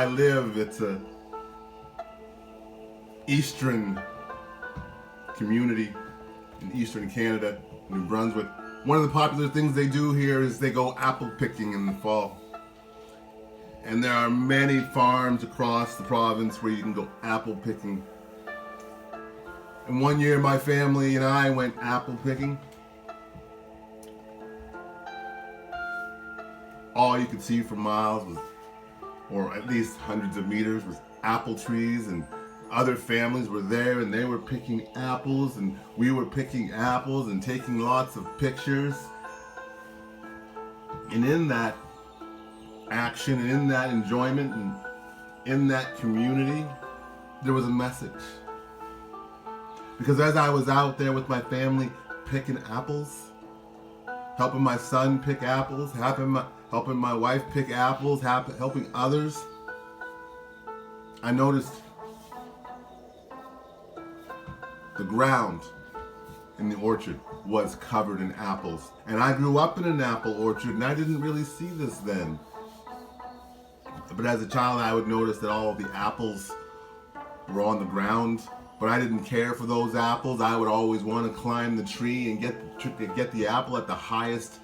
I live, it's a eastern community in eastern Canada, New Brunswick. One of the popular things they do here is they go apple picking in the fall. And there are many farms across the province where you can go apple picking. And one year my family and I went apple picking. All you could see for miles was, or at least hundreds of meters, was apple trees, and other families were there and they were picking apples and we were picking apples and taking lots of pictures. And in that action and in that enjoyment and in that community, there was a message. Because as I was out there with my family picking apples, helping my son pick apples, helping my wife pick apples, helping others, I noticed the ground in the orchard was covered in apples. And I grew up in an apple orchard and I didn't really see this then. But as a child, I would notice that all of the apples were on the ground, but I didn't care for those apples. I would always want to climb the tree and get the apple at the highest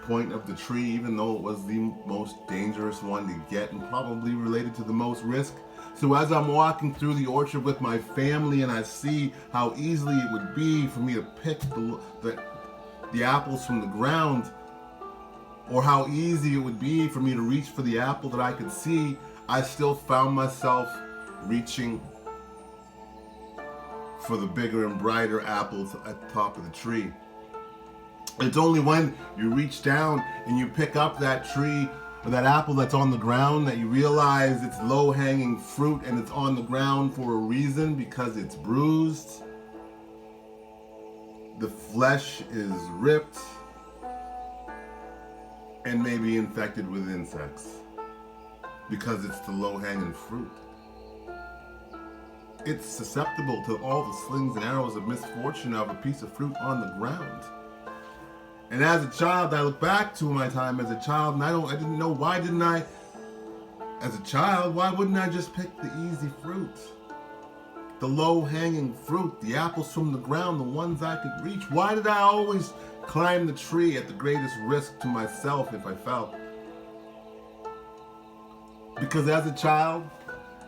point of the tree, even though it was the most dangerous one to get and probably related to the most risk. So as I'm walking through the orchard with my family and I see how easily it would be for me to pick the apples from the ground, or how easy it would be for me to reach for the apple that I could see, I still found myself reaching for the bigger and brighter apples at the top of the tree. It's only when you reach down and you pick up that tree or that apple that's on the ground that you realize it's low-hanging fruit and it's on the ground for a reason, because it's bruised, the flesh is ripped, and maybe infected with insects, because it's the low-hanging fruit. It's susceptible to all the slings and arrows of misfortune of a piece of fruit on the ground. And as a child, I look back to my time as a child, and I didn't know, why didn't I, as a child, why wouldn't I just pick the easy fruit? The low-hanging fruit, the apples from the ground, the ones I could reach. Why did I always climb the tree at the greatest risk to myself if I fell? Because as a child,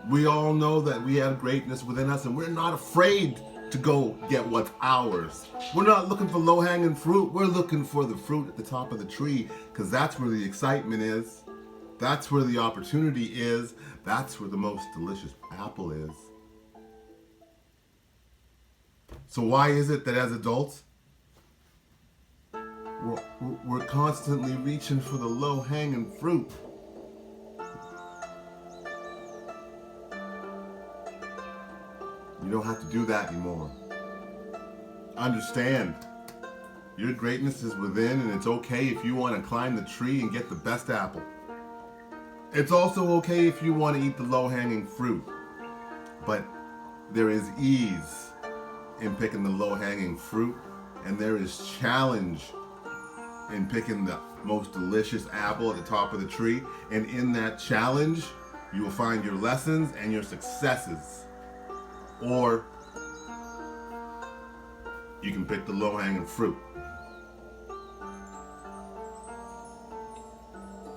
we all know that we have greatness within us and we're not afraid to go get what's ours. We're not looking for low-hanging fruit. We're looking for the fruit at the top of the tree, because that's where the excitement is. That's where the opportunity is. That's where the most delicious apple is. So why is it that as adults, we're constantly reaching for the low-hanging fruit? You don't have to do that anymore. Understand, your greatness is within, and it's okay if you want to climb the tree and get the best apple. It's also okay if you want to eat the low-hanging fruit. But there is ease in picking the low-hanging fruit, and there is challenge in picking the most delicious apple at the top of the tree. And in that challenge, you will find your lessons and your successes. Or you can pick the low-hanging fruit.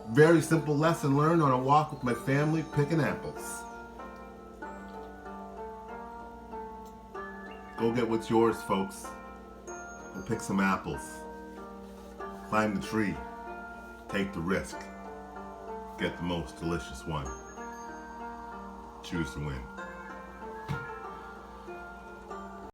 Very simple lesson learned on a walk with my family picking apples. Go get what's yours, folks. Go pick some apples. Climb the tree. Take the risk. Get the most delicious one. Choose to win.